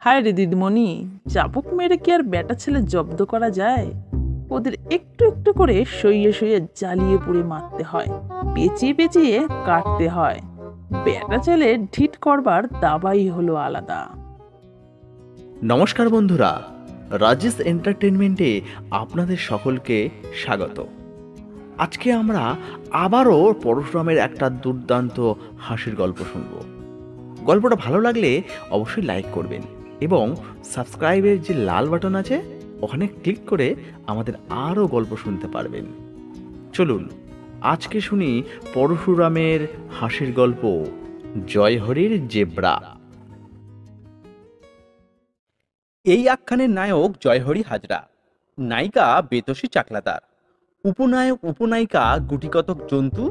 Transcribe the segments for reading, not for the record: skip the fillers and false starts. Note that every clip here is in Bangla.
হায় রে দিদিমণি, চাবুক মেরে কি আর বেটা ছেলে জব্দ করা যায়? ওদের একটু একটু করে সইয়ে সইয়ে জ্বালিয়ে পুড়ে মারতে হয়, পেঁচিয়ে পেঁচিয়ে কাটতে হয়। বেটা ছেলে ঢিট করবার দাবাই হলো আলাদা। নমস্কার বন্ধুরা, রাজেশ এন্টারটেনমেন্টে আপনাদের সকলকে স্বাগত। আজকে আমরা আবারও পরশুরামের একটা দুর্দান্ত হাসির গল্প শুনব। গল্পটা ভালো লাগলে অবশ্যই লাইক করবেন এবং সাবস্ক্রাইবের যে লাল বাটন আছে ওখানে ক্লিক করে আমাদের আরও গল্প শুনতে পারবেন। চলুন আজকে শুনি পরশুরামের হাসির গল্প, জয়হরির জেব্রা। এই আখ্যানের নায়ক জয়হরি হাজরা, নায়িকা বেতসী চাকলাদার, উপনায়ক উপনায়িকা গুটিকতক জন্তু,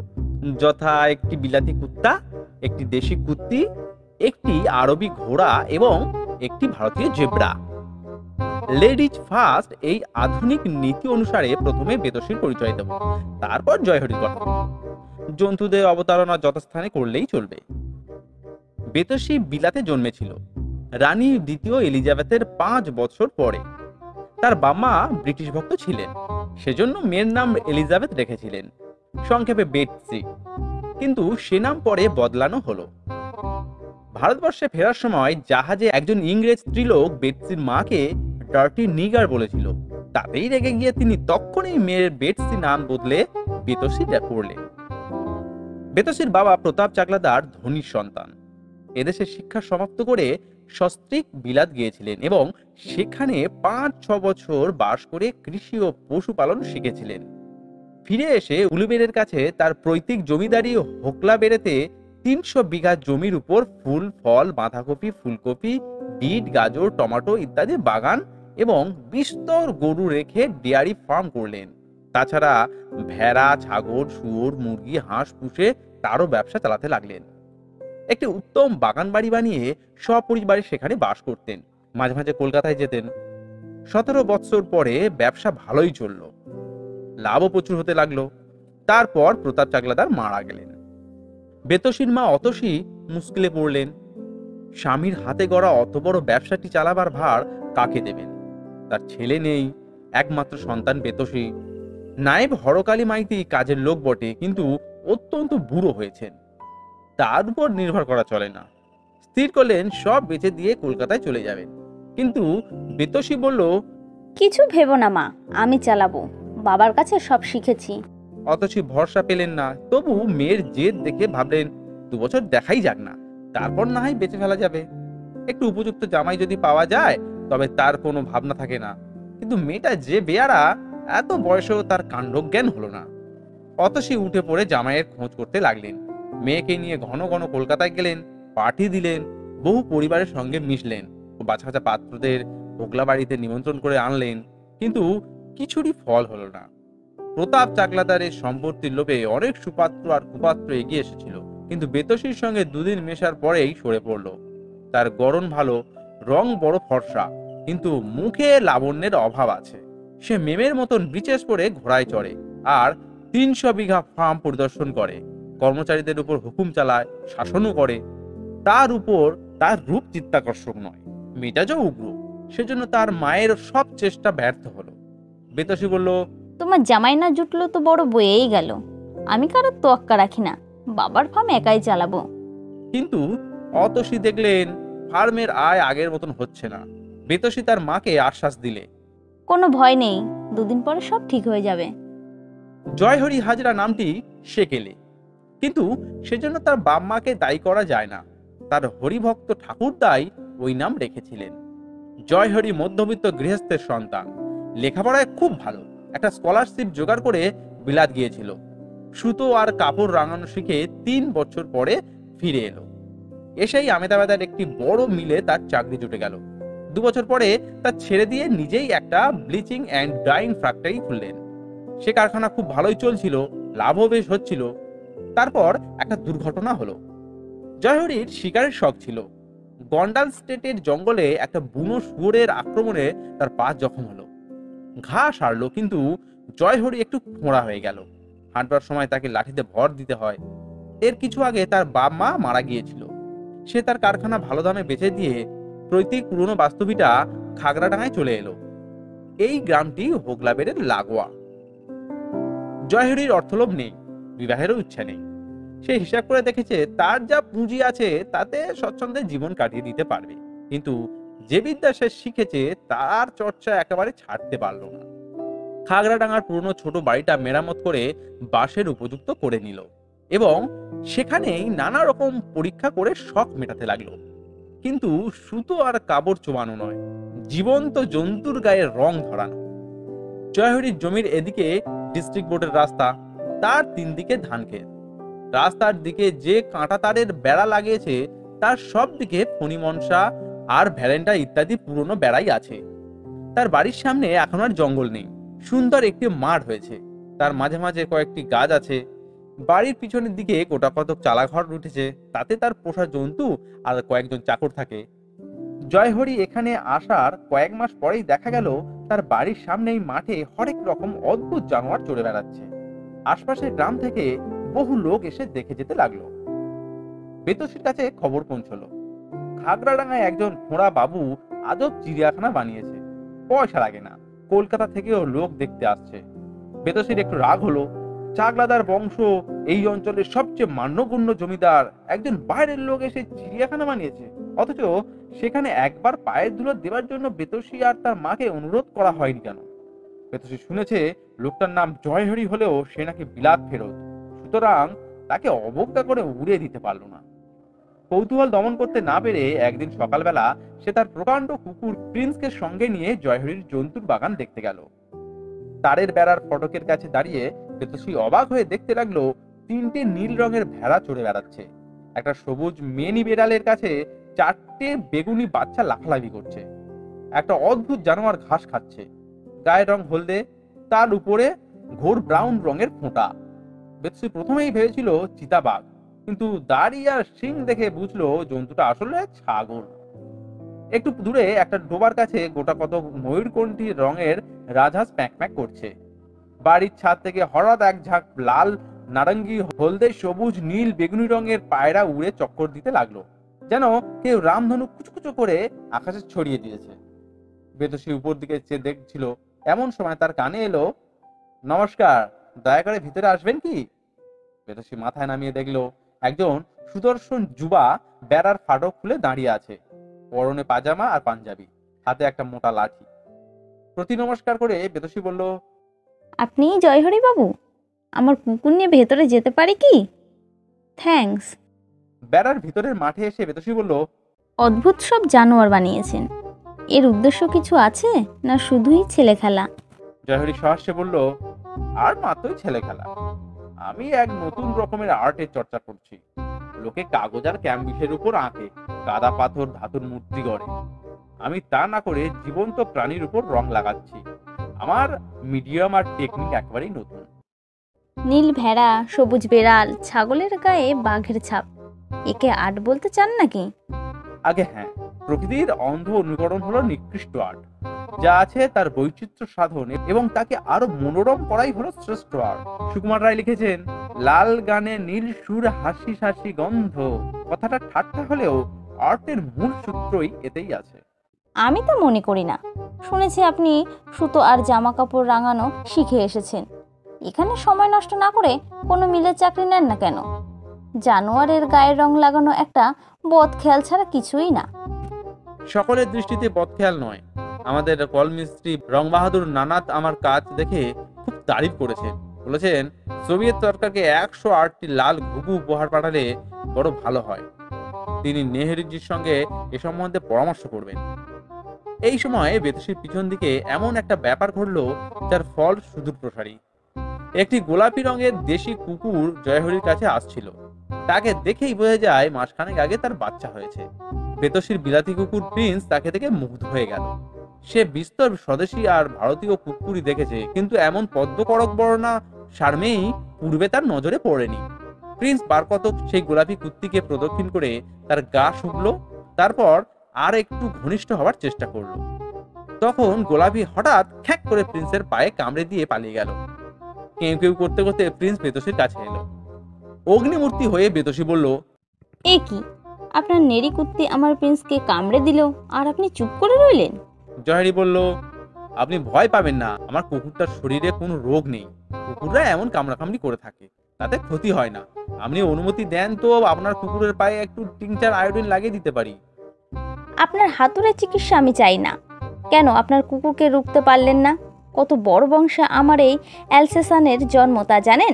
যথা একটি বিলাতি কুত্তা, একটি দেশি কুত্তি, একটি আরবি ঘোড়া এবং একটি ভারতীয় জেব্রা। লেডিজ ফার্স্ট এই আধুনিক নীতি অনুসারে প্রথমে বেতসীর পরিচয় দেব, তারপর জয়হরির কথা বলব। জন্তুদের অবতারণা যথাস্থানে করলেই চলবে। বেতসী বিলাতে জন্মেছিল রানী দ্বিতীয় এলিজাবেথের 5 বছর পরে। তার বাবা ব্রিটিশ ভক্ত ছিলেন, সেজন্য মেয়ের নাম এলিজাবেথ রেখেছিলেন, সংক্ষেপে বেটসি। কিন্তু সে নাম পরে বদলানো হলো। ভারতবর্ষে ফেরার সময় জাহাজে একজন ইংরেজ স্ত্রীলোক বেটসির মাকে ডার্টি নিগার বলেছিল। তাতেই রেগে গিয়ে তিনি তখনই মেয়ের বেটসি নাম বদলে বেতসী করলেন। বেতসীর বাবা প্রতাপ চাকলাদার ধনীর সন্তান। এদেশে শিক্ষা সমাপ্ত করে সস্ত্রীক বিলাত গিয়েছিলেন এবং সেখানে 5-6 বছর বাস করে কৃষি ও পশুপালন শিখেছিলেন। ফিরে এসে উলুবেড়ের কাছে তার পৈতৃক জমিদারি হোকলা বেড়েতে 300 বিঘা জমির উপর ফুল, ফল, বাঁধাকপি, ফুলকপি, বিট, গাজর, টমেটো ইত্যাদি বাগান এবং বিস্তর গরু রেখে ডেয়ারি ফার্ম করলেন। তাছাড়া ভেড়া, ছাগল, শুয়োর, মুরগি, হাঁস পুষে তারও ব্যবসা চালাতে লাগলেন। একটি উত্তম বাগান বাড়ি বানিয়ে সপরিবারে সেখানে বাস করতেন। মাঝে মাঝে কলকাতায় যেতেন। 17 বৎসর পরে ব্যবসা ভালোই চলল, লাভও প্রচুর হতে লাগলো। তারপর প্রতাপ চাকলাদার মারা গেলেন। বেতসীর মা অতসী মুশকিলে পড়লেন। স্বামীর হাতে গড়া অত বড় ব্যবসাটি চালাবার ভার কাকে দেবেন? তার ছেলে নেই, একমাত্র সন্তান বেতসী। নায়েব হরকালী মাইতি কাজের লোক বটে, কিন্তু অত্যন্ত বুড়ো হয়েছেন, তার উপর নির্ভর করা চলে না। স্থির করলেন সব বেচে দিয়ে কলকাতায় চলে যাবেন। কিন্তু বেতসী বলল, কিছু ভেবো না মা, আমি চালাবো, বাবার কাছে সব শিখেছি। অতসী ভরসা পেলেন না। তবু মেয়ের জেদ দেখে ভাবলেন 2 বছর দেখাই যাক না, তারপর না হয় বেঁচে ফেলা যাবে। একটু উপযুক্ত জামাই যদি পাওয়া যায় তবে তার কোনো ভাবনা থাকে না। কিন্তু মেয়েটা যে বেয়ারা, এত বয়সেও তার কাণ্ডজ্ঞান হলো না। অতসী উঠে পড়ে জামাইয়ের খোঁজ করতে লাগলেন। মেয়েকে নিয়ে ঘন ঘন কলকাতায় গেলেন, পার্টি দিলেন, বহু পরিবারের সঙ্গে মিশলেন, বাছা বাছা পাত্রদের ভোগলা বাড়িতে নিমন্ত্রণ করে আনলেন। কিন্তু কিছুরই ফল হলো না। প্রতাপ চাকলাদারের সম্পত্তির লোভে অনেক সুপাত্র আর কুপাত্র এগিয়ে এসেছিল, কিন্তু বেতসীর সঙ্গে 2 দিন মেশার পরেই সরে পড়ল। তার গড়ন ভালো, রং বড় ফর্সা, কিন্তু মুখে লাবণ্যের অভাব আছে। সে মেমের মতন ব্রিচেস পরে ঘোড়ায় চড়ে আর 300 বিঘা ফার্ম পরিদর্শন করে, কর্মচারীদের উপর হুকুম চালায়, শাসনও করে। তার উপর তার রূপ চিত্তাকর্ষক নয়, মেজাজও উগ্র। সেজন্য তার মায়ের সব চেষ্টা ব্যর্থ হলো। বেতসী বলল, তোমার জামাই না জুটলো তো বড় বয়েই গেল। আমি কারোর তোয়াক্কা রাখি না, বাবার ফার্ম একাই চালাবো। কিন্তু অতসী দেখলেন ফার্মের আয় আগের মতন হচ্ছে না। বেতসী তার মাকে আশ্বাস দিলে, কোনো ভয় নেই, 2 দিন পরে সব ঠিক হয়ে যাবে। জয়হরি হাজরা নামটি সে কেলে, কিন্তু সেজন্য তার বাপ মাকে দায়ী করা যায় না। তার হরিভক্ত ঠাকুরদাই ওই নাম রেখেছিলেন। জয়হরি মধ্যবিত্ত গৃহস্থের সন্তান, লেখাপড়ায় খুব ভালো। একটা স্কলারশিপ জোগাড় করে বিলাত গিয়েছিল। সুতো আর কাপড় রাঙানো শিখে 3 বছর পরে ফিরে এলো। এসেই আমেদাবাদের একটি বড় মিলে তার চাকরি জুটে গেল। 2 বছর পরে তা ছেড়ে দিয়ে নিজেই একটা ব্লিচিং অ্যান্ড ডাইং ফ্যাক্টরি খুললেন। সে কারখানা খুব ভালোই চলছিল, লাভও বেশ হচ্ছিল। তারপর একটা দুর্ঘটনা হলো। জয়হরির শিকারের শখ ছিল। গন্ডাল স্টেটের জঙ্গলে একটা বুনো শুয়োরের আক্রমণে তার পা জখম হলো। ঘা সারলো, কিন্তু জয়হরি একটু খোঁড়া হয়ে গেল। হাঁটবার সময় তাকে লাঠিতে ভর দিতে হয়। এর কিছু আগে তার বাপ মা মারা গিয়েছিল। সে তার কারখানা ভালো দামে বেচে দিয়ে প্রতীক পুরনো বাস্তবিটা খাগড়াডাঙ্গায় চলে এলো। এই গ্রামটি হোগলাবেড়ের লাগোয়া। জয়হরির অর্থলোভ নেই, বিবাহেরও ইচ্ছা নেই। সে হিসাব করে দেখেছে তার যা পুঁজি আছে তাতে স্বচ্ছন্দে জীবন কাটিয়ে দিতে পারবে, কিন্তু যে বিদ্যা সে শিখেছে তার চর্চা একেবারে ছাড়তে পারল না। খাগড়াডাঙ্গার পুরনো ছোট বাড়িটা মেরামত করে বাসের উপযুক্ত করে নিল এবং সেখানেই নানা রকম পরীক্ষা করে শখ মেটাতে লাগলো। কিন্তু সুতো আর কাপড় চোবানো নয়, জীবন্ত জন্তুর গায়ে রং ধরানো। জয়হরির জমির এদিকে ডিস্ট্রিক্ট বোর্ডের রাস্তা, তার 3 দিকে ধান ক্ষেত। রাস্তার দিকে যে কাঁটা তারের বেড়া লাগিয়েছে তার সব দিকে ফণি মনসা আর ভ্যালেন্টা ইত্যাদি পুরনো বেড়াই আছে। তার বাড়ির সামনে এখন আর জঙ্গল নেই, সুন্দর একটি মাঠ হয়েছে। তার মাঝে মাঝে কয়েকটি গাছ আছে। বাড়ির পিছনের দিকে গোটা কতক চালাঘর উঠেছে, তাতে তার পোষা জন্তু আর কয়েকজন চাকর থাকে। জয়হরি এখানে আসার কয়েক মাস পরেই দেখা গেল তার বাড়ির সামনেই মাঠে হরেক রকম অদ্ভুত জানোয়ার চড়ে বেড়াচ্ছে। আশপাশের গ্রাম থেকে বহু লোক এসে দেখে যেতে লাগলো। বেতসির কাছে খবর পৌঁছলো, খাগড়াডাঙ্গায় একজন খোঁড়া বাবু আজব চিড়িয়াখানা বানিয়েছে, পয়সা লাগে না, কলকাতা থেকেও লোক দেখতে আসছে। বেতসির একটু রাগ হলো। চাকলাদার বংশ, এই অঞ্চলের সবচেয়ে মান্যগণ্য জমিদার, একজন বাইরের লোক এসে চিড়িয়াখানা বানিয়েছে, অথচ সেখানে একবার পায়ের ধুলো দেওয়ার জন্য বেতসি আর তার মাকে অনুরোধ করা হয়নি কেন? বেতসি শুনেছে লোকটার নাম জয়হরি হলেও সে নাকি বিলাত ফেরত, সুতরাং তাকে অবজ্ঞা করে উড়িয়ে দিতে পারল না। কৌতূহল দমন করতে না পেরে একদিন সকালবেলা সে তার প্রকাণ্ড কুকুর প্রিন্সকে সঙ্গে নিয়ে জয়হরির জন্তুর বাগান দেখতে গেল। তারের বেড়ার ফটকের কাছে দাঁড়িয়ে বেতসি অবাক হয়ে দেখতে লাগলো 3টে নীল রঙের ভেড়া চড়ে বেড়াচ্ছে। একটা সবুজ মেনি বেড়ালের কাছে 4টে বেগুনি বাচ্চা লাফালাফি করছে। একটা অদ্ভুত জানোয়ার ঘাস খাচ্ছে, গায়ের রং হলদে, তার উপরে ঘোর ব্রাউন রঙের ফোঁটা। বেতসি প্রথমেই ভেবেছিল চিতাবাঘ, কিন্তু দাড়ি আর শিং দেখে বুঝলো জন্তুটা আসলে ছাগল। একটু দূরে একটা ডোবার কাছে গোটা কত ময়ূরকণ্ঠী রঙের রাজহাঁস প্যাঁক প্যাঁক করছে। বাড়ির ছাদ থেকে হঠাৎ এক ঝাঁক লাল, নারঙ্গি, হলদে, সবুজ, নীল, বেগুনি রঙের পায়রা উড়ে চক্কর দিতে লাগলো, যেন কেউ রামধনু কুচকুচো করে আকাশে ছড়িয়ে দিয়েছে। বেতসি উপর দিকে চেয়ে দেখছিল। এমন সময় তার কানে এলো, নমস্কার, দয়া করে ভিতরে আসবেন কি? বেতসি মাথায় নামিয়ে দেখলো একজন সুদর্শন যুবা বেড়ার ফাটক খুলে দাঁড়িয়ে আছে, পরনে পাজামা আর পাঞ্জাবি, হাতে একটা মোটা লাঠি। প্রতি নমস্কার করে বেতসি বলল, আপনি জয়হরি বাবু? আমার কুকুর নিয়ে ভেতরে যেতে পারি কি? থ্যাঙ্কস। বেড়ার ভিতরের মাঠে এসে বেতসি বলল, অদ্ভুত সব জানোয়ার বানিয়েছেন, এর উদ্দেশ্য কিছু আছে না শুধুই ছেলে খেলা? জয়হরি সহাস্যে বলল, আর মাত্রই ছেলে খেলা, আমি এক নতুন রকমের আর্টের চর্চা করছি। লোকে কাগজ আর ক্যানভিসের উপর আঁকে, কাদা পাথর ধাতুর মূর্তি গড়ে, আমি তা না করে জীবন্ত প্রাণীর উপর রং লাগাচ্ছি। আমার মিডিয়াম আর টেকনিক একেবারেই নতুন। নীল ভেড়া, সবুজ বেড়াল, ছাগলের গায়ে বাঘের ছাপ, একে আর্ট বলতে চান নাকি? আগে হ্যাঁ, প্রকৃতির অন্ধ অনুকরণ হলো নিকৃষ্ট আর্ট। যা আছে তার বৈচিত্র্য সাধন এবং তাকে আরো মনোরম করাই হলো শ্রেষ্ঠ আর্ট। সুকুমার রায় লিখেছেন, লাল গানে নীল সুর, হাসি হাসি গন্ধ। কথাটা ঠাট্টা হলেও আর্টের মূল সূত্রই এতেই আছে। আমি তো মনে করি না। শুনেছি আপনি সুতো আর জামা কাপড় রাঙানো শিখে এসেছেন। এখানে সময় নষ্ট না করে কোনো মিলের চাকরি নেন না কেন? জানোয়ারের গায়ের রং লাগানো একটা বদ খেয়াল ছাড়া কিছুই না। সকলের দৃষ্টিতে বদখেয়াল নয়। আমাদের কলমিস্ত্রি রং বাহাদুর নানাত আমার কাজ দেখে খুব তারিফ করেছেন, বলেছেন সোভিয়েত সরকারকে 108টি লাল ঘুঘু উপহার পাঠালে বড় ভালো হয়। তিনি নেহেরুজির সঙ্গে এ সম্বন্ধে পরামর্শ করবেন। এই সময় বেতসির পিছন দিকে এমন একটা ব্যাপার ঘটলো যার ফল সুদূর প্রসারী। একটি গোলাপি রঙের দেশি কুকুর জয়হরির কাছে আসছিল। তাকে দেখেই বোঝা যায় মাসখানেক আগে তার বাচ্চা হয়েছে। বেতসির বিলাতি কুকুর প্রিন্স তাকে দেখে মুগ্ধ হয়ে গেল। সে বিস্তর স্বদেশী আর ভারতীয় কুকুরই দেখেছে, কিন্তু এমন পদ্মকড়ক বর্ণা শার্মেই পূর্বে তার নজরে পড়েনি। প্রিন্স বার কতক সেই গোলাপি কুত্তিকে প্রদক্ষিণ করে তার গা শুকলো, তারপর আর একটু ঘনিষ্ঠ হওয়ার চেষ্টা করলো। তখন গোলাপি হঠাৎ খ্যাক করে প্রিন্সের পায়ে কামড়ে দিয়ে পালিয়ে গেল। কেউ কেউ করতে করতে প্রিন্স বেতসির কাছে এলো। অগ্নিমূর্তি হয়ে বেতসি বলল, এ কি, আপনার নেড়ি কুত্তি আমার প্রিন্সকে কামড়ে দিল আর আপনি চুপ করে রইলেন? জয়হরি বলল, আপনি ভয় পাবেন না, আমার কুকুরটার শরীরে কোনো রোগ নেই। কুকুররা এমন কামড়াকামড়ি করে থাকে, তাতে ক্ষতি হয় না। আপনি অনুমতি দেন তো আপনার কুকুরের পায়ে একটু টিংচার আয়োডিন লাগিয়ে দিতে পারি। আপনার হাতুড়ে চিকিৎসা আমি চাই না। কেন আপনার কুকুরকে রুখতে পারলেন না? কত বড় বংশে আমার এই অ্যালসেসানের জন্ম তা জানেন?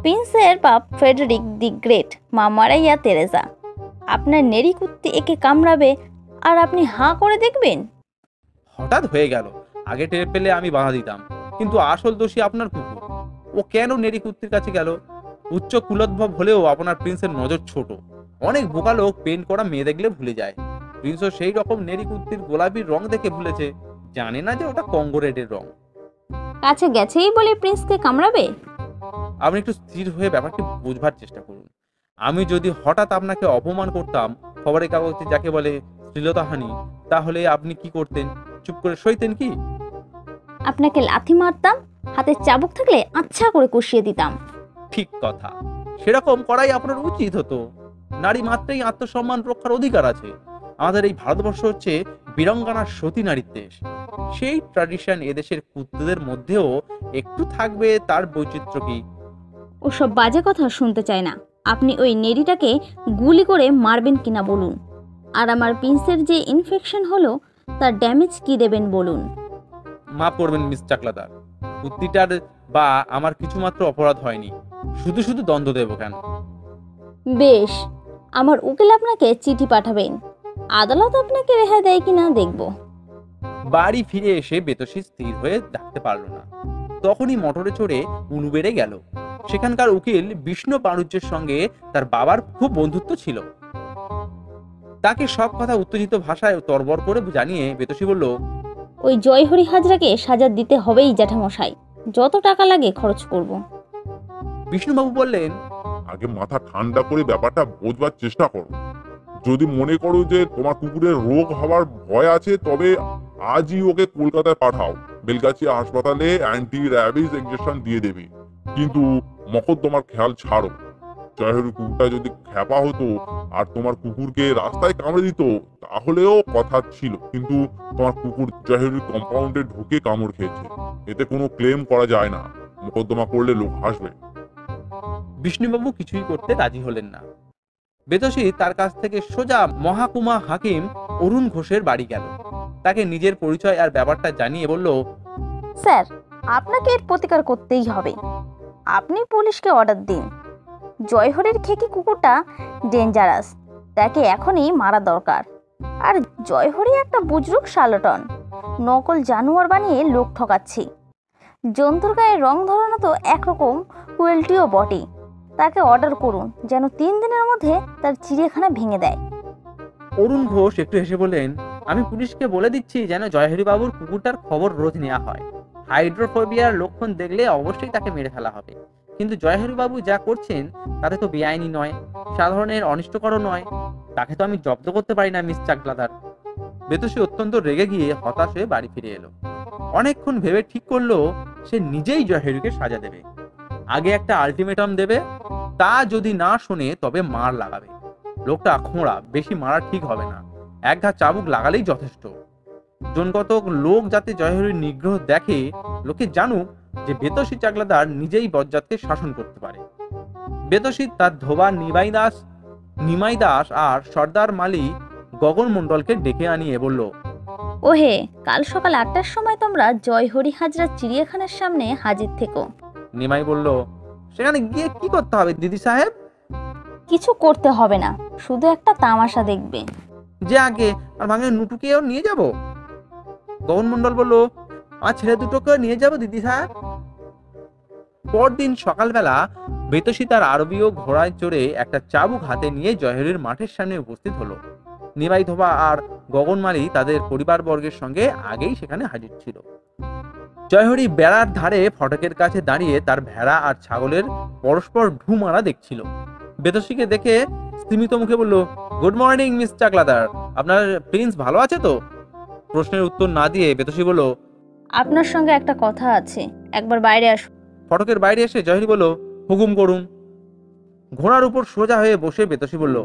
প্রিন্সের বাপ ফ্রেডেরিক দি গ্রেট, মা মারাইয়া তেরেজা। আপনার নেড়ি কুত্তি একে কামড়াবে আর আপনি হাঁ করে দেখবেন? হঠাৎ হয়ে গেল, আগে টের পেলে আমি বাধা দিতাম, কিন্তু আসল দোষী আপনার কুকুর। ও কেন নেড়ি কুত্তির কাছে গেল? উচ্চ কুলোদ্ভব হলেও আপনার প্রিন্সের নজর ছোট। অনেক বোকা লোক পেন্ট করা মেয়ে দেখলে ভুলে যায়। প্রিন্সও সেই রকম নেড়ি কুত্তির গোলাপির রং দেখে ভুলেছে, জানে না যে ওটা কঙ্গো রেডের রং। কাছে গেছেই বলে প্রিন্সকে কামড়াবে? আপনি একটু স্থির হয়ে ব্যাপারটি বুঝবার চেষ্টা করুন। আমি যদি হঠাৎ আপনাকে অপমান করতাম, খবরের কাগজে যাকে বলে শ্লীলতাহানি, তাহলে আপনি কি করতেন? চুপ করে সইতেন কি? আপনাকে লাথি মারতাম, হাতে চাবুক থাকলে আচ্ছা করে কষিয়ে দিতাম। ঠিক কথা, সেরকম করাই আপনার উচিত হতো। নারী মাত্রেই আত্মসম্মান রক্ষার অধিকার আছে। আমাদের এই ভারতবর্ষ হচ্ছে বীরাঙ্গনার সতী নারীর দেশ। সেই ট্র্যাডিশন এদেশের কুত্তেদের মধ্যেও একটু থাকবে, তার বৈচিত্র্য কি? ওসব বাজে কথা শুনতে চাই না। আপনি ওই নেড়িটাকে গুলি করে মারবেন কিনা বলুন, আর আমার প্রিন্সের যে ইনফেকশন হলো তার ড্যামেজ কি দেবেন বলুন। মাফ করবেন মিস চাকলাদার, কুত্তিটার বা আমার কিছুমাত্র অপরাধ হয়নি, শুধু শুধু দ্বন্দ্ব দেব কেন? বেশ, আমার উকিল আপনাকে চিঠি পাঠাবেন, আদালত আপনাকে রেহাই দেয় কিনা দেখব। বাড়ি ফিরে এসে বেতসী স্থির হয়ে থাকতে পারল না। তখনই মোটরে চড়ে উলুবেড়ে গেল। সেখানকার উকিল বিষ্ণু বাণুজ্যের সঙ্গে তার বাবার খুব বন্ধুত্ব ছিল। তাকে সব কথা উত্তেজিত ভাষায় তরবর করে জানিয়ে বেতসী বলল, ওই জয়হরি হাজরাকে সাজা দিতে হবেই জ্যাঠামশাই, যত টাকা লাগে খরচ করব। বিষ্ণুবাবু বললেন, আগে মাথা ঠান্ডা করে ব্যাপারটা বোঝবার চেষ্টা করো। যদি মনে করো যে তোমার কুকুরের রোগ হওয়ার ভয় আছে, তবে আজই ওকে কলকাতায় পাঠাও। বেলগাছিয়া হাসপাতালে অ্যান্টি র্যাবিস ইনজেকশন দিয়ে দেবে। কিন্তু মকদ্দমার খেয়াল ছাড়ো। জয়হরি কুকুরটা যদি খ্যাপা হতো আর তোমার কুকুরকে রাস্তায় কামড়ে দিত, তাহলেও কথা ছিল। কিন্তু তোমার কুকুর জয়হরির কম্পাউন্ডে ঢুকে কামড় খেয়েছে, এতে কোনো ক্লেম করা যায় না। মোকদ্দমা করলে লোক হাসবে। বিষ্ণুবাবু কিছুই করতে রাজি হলেন না। বেতসী তার কাছ থেকে সোজা মহাকুমা হাকিম অরুণ ঘোষের বাড়ি গেল। তাকে নিজের পরিচয় আর ব্যাপারটা জানিয়ে বলল, স্যার, আপনাকে এর প্রতিকার করতেই হবে। আপনি পুলিশকে অর্ডার দিন। জয়হরির খেকি কুকুরটা ডেঞ্জারাস, তাকে এখনই মারা দরকার। আর জয়হরি একটা বুজরুক শালটন, নকল জানোয়ার বানিয়ে লোক ঠকাচ্ছি। জন্তুর গায়ে রং ধরানো তো একরকম কুয়েলটিও বটে। তাকে অর্ডার করুন যেন 3 দিনের মধ্যে তার চিড়িয়াখানা ভেঙে দেয়। অরুণ ঘোষ একটু হেসে বললেন, আমি পুলিশকে বলে দিচ্ছি যেন জয়হরি বাবুর কুকুরটার খবর রোজ নেওয়া হয়। হাইড্রোফোবিয়ার লক্ষণ দেখলে অবশ্যই তাকে মেরে ফেলা হবে। কিন্তু জয়হরি বাবু যা করছেন তাতে তো বেআইনি নয়, সাধারণের অনিষ্টকরও নয়। তাকে তো আমি জব্দ করতে পারি না মিস চাকলাদার। বেতসী অত্যন্ত রেগে গিয়ে হতাশ হয়ে বাড়ি ফিরে এলো। অনেকক্ষণ ভেবে ঠিক করলো সে নিজেই জয়হরিকে সাজা দেবে। আগে একটা আলটিমেটাম দেবে, তা যদি না শোনে তবে মার লাগাবে। লোকটা খোঁড়া, বেশি মারা ঠিক হবে না, এক ঘা চাবুক লাগালেই যথেষ্ট। জনকতক লোক যাতে জয়হরির নিগ্রহ দেখে, লোকে জানুক যে বেতসী চাকলাদার নিজেই বজ্জাতকে শাসন করতে পারে। বেতসী তার ধোবা নিমাই দাস আর সর্দার মালি গগন মণ্ডলকে ডেকে আনিয়ে বলল, ওহে, কাল সকাল 8টার সময় তোমরা জয়হরি হাজরা চিড়িয়াখানার সামনে হাজির থেকো। নিমাই বলল, সেখানে গিয়ে কি করতে হবে দিদি সাহেব? কিছু করতে হবে না, শুধু একটা তামাশা দেখবে। যে আগে আর ভাঙে নুটুকেও নিয়ে যাব? গগন মণ্ডল বলল, আর ছেলে দুটোকে নিয়ে যাব দিদি সাহেব। পরদিন সকালবেলা বেতসী তার আরবীয় ঘোড়ায় চড়ে একটা চাবুক হাতে নিয়ে জয়হরির মাঠের সামনে উপস্থিত হলো। নিমাই ধোবা আর গগনমালী তাদের পরিবারবর্গের সঙ্গে আগেই সেখানে হাজির ছিল। জয়হরি বেড়ার ধারে ফটকের কাছে দাঁড়িয়ে তার ভেড়া আর ছাগলের পরস্পর ঢু মারা দেখছিল। বেতসীকে দেখে স্তিমিত মুখে বলল, গুড মর্নিং মিস চাকলাদার, আপনার প্রিন্স ভালো আছে তো? প্রশ্নের উত্তর না দিয়ে বেতসী বলল, আপনার সঙ্গে একটা কথা আছে, একবার বাইরে আসুন। ফটকের বাইরে এসে জয়হরি বলল, হুকুম করুন। ঘোড়ার উপর সোজা হয়ে বসে বেতসী বলল,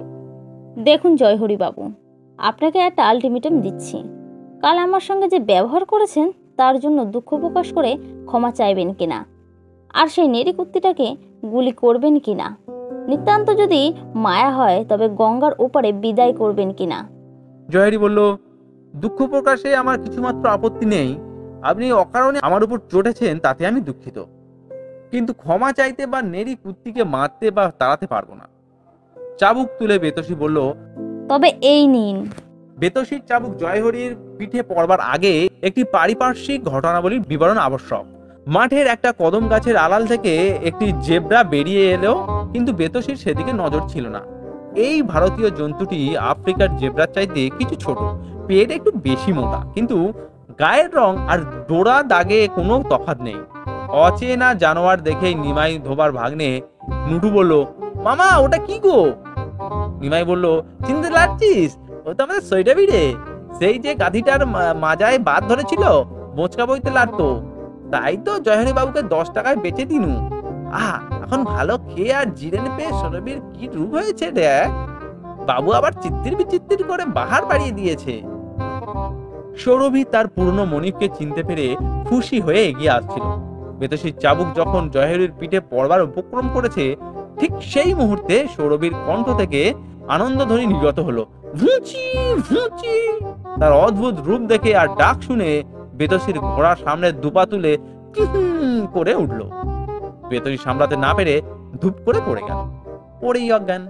দেখুন জয়হরি বাবু, আপনাকে একটা আলটিমেটাম দিচ্ছি। কাল আমার সঙ্গে যে ব্যবহার করেছেন তার জন্য দুঃখ প্রকাশ করে ক্ষমা চাইবেন কিনা, আর সেই নেড়ি কুত্তিটাকে গুলি করবেন কিনা, নিতান্ত যদি মায়া হয় তবে গঙ্গার ওপারে বিদায় করবেন কিনা। জয়হরি বলল, দুঃখ প্রকাশে আমার কিছুমাত্র আপত্তি নেই। আপনি অকারণে আমার উপর চটেছেন তাতে আমি দুঃখিত, কিন্তু ক্ষমা চাইতে বা নেড়ি কুত্তিকে মারতে বা তাড়াতে পারবো না। চাবুক তুলে বেতসী বলল, তবে এই নিন। বেতসীর চাবুক জয়হরির পিঠে পড়বার আগে একটি পারিপার্শ্বিক ঘটনাবলীর বিবরণ আবশ্যক। মাঠের একটা কদম গাছের আড়াল থেকে একটি জেব্রা বেরিয়ে এলো, কিন্তু বেতসীর সেদিকে নজর ছিল না। এই ভারতীয় জন্তুটি আফ্রিকার জেব্রার চাইতে কিছু ছোট, পেট একটু বেশি মোটা, কিন্তু গায়ের রং আর ডোরা দাগে কোনো তফাৎ নেই। অচেনা জানোয়ার দেখেই নিমাই ধোবার ভাগ্নে নুটু বলল, মামা ওটা কি গো? নিমাই বলল, চিনতে লাগছিস? ও তো আমাদের সইটাবি রে, সেই যে গাধিটার মাজায় বাদ ধরেছিল, বোচকা বইতে লাগতো। তাই তো জয়হরি বাবুকে 10 টাকায় বেচে দিনু। এখন ভালো খেয়ে আর জিরেনে পেয়ে সৌরভীর কি রূপ হয়েছে রে। বাবু আবার চিত্তির বিচিত্তির করে বাহার বাড়িয়ে দিয়েছে। সৌরভী তার পুরনো মনিবকে চিনতে পেরে খুশি হয়ে এগিয়ে আসছিল। বেতসীর চাবুক যখন জয়হরির পিঠে পড়বার উপক্রম করেছে, ঠিক সেই মুহূর্তে সৌরভীর কণ্ঠ থেকে আনন্দধ্বনি নির্গত হলো, ভুচি ভুচি। তার অদ্ভুত রূপ দেখে আর ডাক শুনে বেতসীর ঘোড়ার সামনে দুপা তুলে করে উঠল। বেতসী সামলাতে না পেরে ধূপ করে পড়ে গেল, পড়েই অজ্ঞান।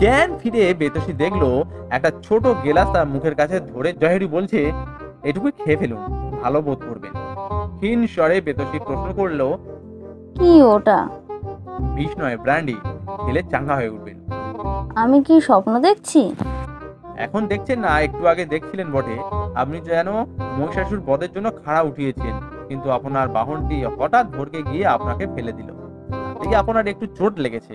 জ্ঞান ফিরে বেতসী দেখলো একটা ছোট গেলাস তার মুখের কাছে ধরে জয়হরি বলছে, এটুকু খেয়ে ফেলুন, ভালো বোধ করবেন। ক্ষীণ স্বরে বেতসী প্রশ্ন করলো, কি ওটা? বিষ নয়, ব্র্যান্ডি, খেলে চাঙ্গা হয়ে উঠবেন। আমি কি স্বপ্ন দেখছি? এখন দেখছেন না, একটু আগে দেখছিলেন বটে। আপনি যেন মহিষাসুর বধের জন্য খাড়া উঠিয়েছেন, কিন্তু আপনার বাহনটি হঠাৎ ভরকে গিয়ে আপনাকে ফেলে দিল। দেখে আপনার একটু চোট লেগেছে।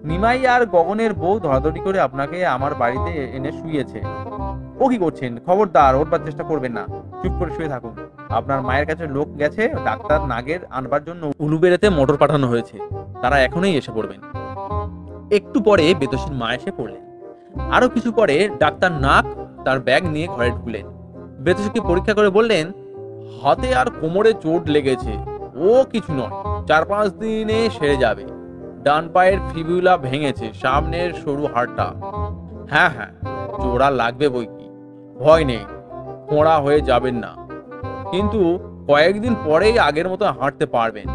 নিমাই আর গগনের বউ ধরাধরি করে আপনাকে আমার বাড়িতে এনে শুয়েছে। ও কি করছেন? খবরদার ওঠবার চেষ্টা করবেন না, চুপ করে শুয়ে থাকুন। আপনার মায়ের কাছে লোক গেছে, ডাক্তার নাগের আনবার জন্য উলুবেড়েতে মোটর পাঠানো হয়েছে, তারা এখনই এসে পড়বেন। একটু পরে বেতসীর মা এসে পড়লেন। আরো কিছু পরে ডাক্তার নাগ তার ব্যাগ নিয়ে ঘরে ঢুকলেন। বেতসীকে পরীক্ষা করে বললেন, হাতে আর কোমরে চোট লেগেছে, ও কিছু নয়, 4-5 দিনে সেরে যাবে। ডান পায়ের ফিবিউলা ভেঙেছে, সামনের সরু হাড়টা। হ্যাঁ, জোড়া লাগবে বই কি, ভয় নেই, খোঁড়া হয়ে যাবেন না, কিন্তু কয়েকদিন পরেই আগের মতো হাঁটতে পারবেন।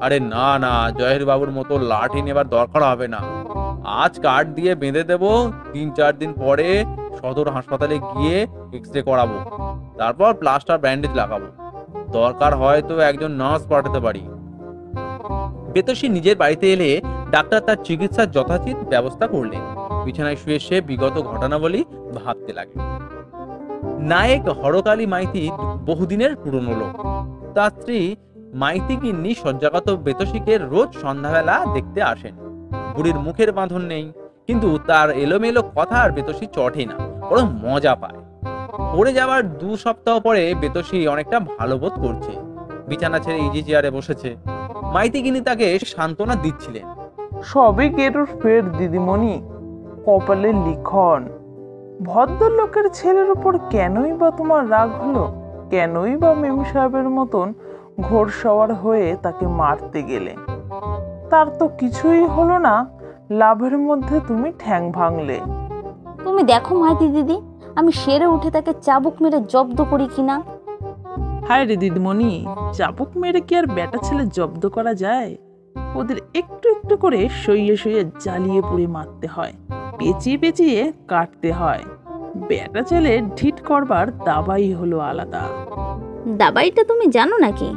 আরে না, জয়হরি বাবুর মতো লাঠি নেবার দরকার হবে না। আজ কাঠ দিয়ে বেঁধে দেব, 3-4 দিন পরে সদর হাসপাতালে গিয়ে এক্সরে করাবো, তারপর প্লাস্টার ব্যান্ডেজ লাগাবো। দরকার হয় তো একজন নার্স পাঠাতে পারি। বেতসী নিজের বাড়িতে এলে ডাক্তার তার চিকিৎসার যথাচিত ব্যবস্থা করলেন। বিছানায় শুয়ে সে বিগত ঘটনাবলী ভাবতে লাগলো। নায়েক হরকালী মাইতি বহুদিনের পুরনো লোক। তার স্ত্রী মাইতি গিন্নি শয্যাগত বেতসীকে রোজ সন্ধ্যাবেলা দেখতে আসেন। বুড়ির মুখের বাঁধন নেই, কিন্তু তার এলোমেলো কথা আর বেতসী চটে না, বড় মজা পায়। পড়ে যাওয়ার 2 সপ্তাহ পরে বেতসী অনেকটা ভালো বোধ করছে। বিছানা ছেড়ে ইজি চেয়ারে বসেছে। মাইতি গিন্নি তাকে সান্ত্বনা দিচ্ছিলেন। সবে গেরুর ফের দিদিমণি, কপালে লিখন। ভদ্রলোকের ছেলের উপর কেনই বা তোমার রাগ হলো? কেনই বা মেম সাহেবের মতন ঘোড়সওয়ার হয়ে তাকে মারতে গেলে? তার তো কিছুই হলো না, লাভের মধ্যে তুমি ঠ্যাং ভাঙলে। তুমি দেখো মাইতি দিদি, আমি সেরে উঠে তাকে চাবুক মেরে জব্দ করি কিনা। হায় রে দিদিমণি, চাবুক মেরে কি আর বেটা ছেলে জব্দ করা যায়? ওদের একটু একটু করে সইয়ে সইয়ে জ্বালিয়ে পুড়ে মারতে হয়, পেঁচিয়ে পেঁচিয়ে কাটতে হয়। বেটা ছেলে ঢিট করবার দাবাই হলো আলাদা। দাবাইটা তুমি জানো নাকি?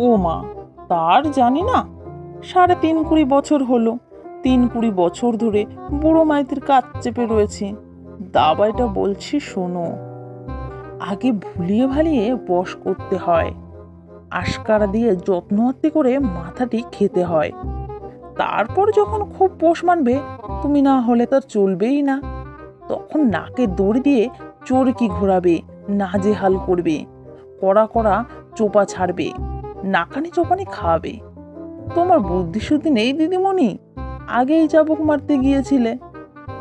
ও মা, তার জানি না। 3.5 বছর হলো, 3-20 বছর ধরে বুড়ো মাইতির কাজ চেপে রয়েছে। দাবাইটা বলছি শোনো। আগে ভুলিয়ে ভালিয়ে বশ করতে হয়, আশকারা দিয়ে যত্ন আত্তে করে মাথাটি খেতে হয়। তারপর যখন খুব পোষ মানবে, তুমি না হলে তার চলবেই না, তখন নাকে দড়ি দিয়ে চোরকি ঘোরাবে, নাজেহাল করবে, কড়া কড়া চোপা ছাড়বে, নাকানি চোপানি খাওয়াবে। তোমার বুদ্ধি শুদ্ধি নেই দিদিমণি? আগেই চাবুক মারতে গিয়েছিলে,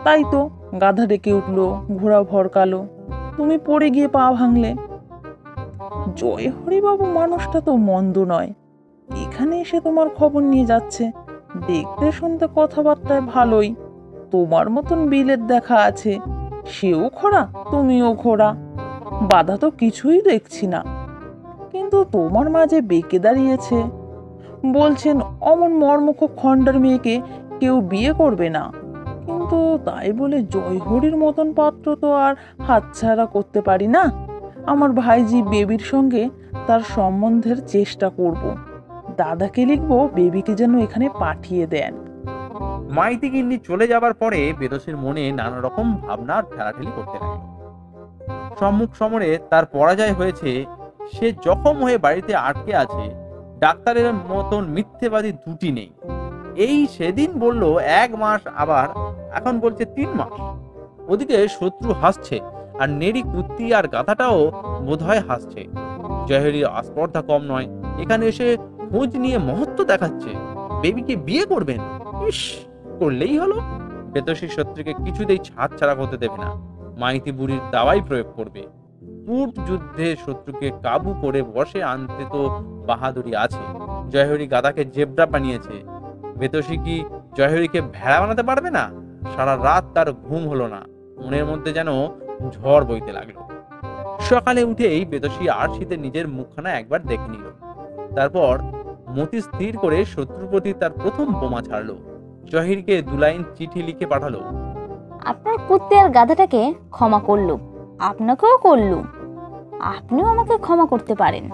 তাই তো গাধা ডেকে উঠলো, ঘোড়া ভরকালো, তুমি পড়ে গিয়ে পা ভাঙলে। জয়হরিবাবু মানুষটা তো মন্দ নয়, এখানে এসে তোমার খবর নিয়ে যাচ্ছে। দেখতে শুনতে কথাবার্তায় ভালোই, তোমার মতন বিলের দেখা আছে। সেও খোড়া, তুমিও খোড়া, বাধা তো কিছুই দেখছি না। কিন্তু তোমার মাঝে বেঁকে দাঁড়িয়েছে, বলছেন অমন মর্মুখ খণ্ডার মেয়েকে কেউ বিয়ে করবে না। কিন্তু তাই বলে জয়হরির মতন পাত্র তো আর হাতছাড়া করতে পারি না। আমার ভাইজি বেবির সঙ্গে তার সম্বন্ধের চেষ্টা করব। দাদাকে লিখবো বেবিকে যেন এখানে পাঠিয়ে দেন। মাইতি গিন্নি চলে যাবার পরে বেদসির মনে নানা রকম ভাবনার ঠেলাঠেলি করতে লাগলো। সম্মুখ সমরে তার পরাজয় হয়েছে, সে জখম হয়ে বাড়িতে আটকে আছে, ডাক্তারের মতন মিথ্যেবাদী দুটি নেই। এই সেদিন বলল 1 মাস, আবার এখন বলছে 3 মাস। ওদিকে শত্রু হাসছে, আর নেড়ি কুত্তি আর গাধাটাও বোধহয় হাসছে। জয়হরির আস্পর্ধা কম নয়, এখানে এসে খোঁজ নিয়ে মহত্ব দেখাচ্ছে, বেবিকে বিয়ে করবেন। ইস, করলেই হলো। বেতসী শত্রুকে কিছুতেই ছাড় ছাড়া করতে দেবে না, মাইতি বুড়ির দাওয়াই প্রয়োগ করবে। কূট যুদ্ধে শত্রুকে কাবু করে বসে আনতে তো বাহাদুরি আছে। জয়হরি গাদাকে জেব্রা বানিয়েছে, বেতসী কি জয়হরিকে ভেড়া বানাতে পারবে না? সারা রাত তার ঘুম হলো না, মনের মধ্যে যেন ঝড় বইতে লাগলো। সকালে উঠেই বেতসী আর শীতে নিজের মুখখানা একবার দেখে নিল, তারপর মতি স্থির করে শত্রুর প্রতি তার প্রথম বোমা ছাড়লো। জহিরকে 2 লাইন চিঠি লিখে পাঠালো। আপনার কুত্তে আর গাধাটাকে ক্ষমা করলুম, আপনাকেও করলুম, আপনিও আমাকে ক্ষমা করতে পারেন।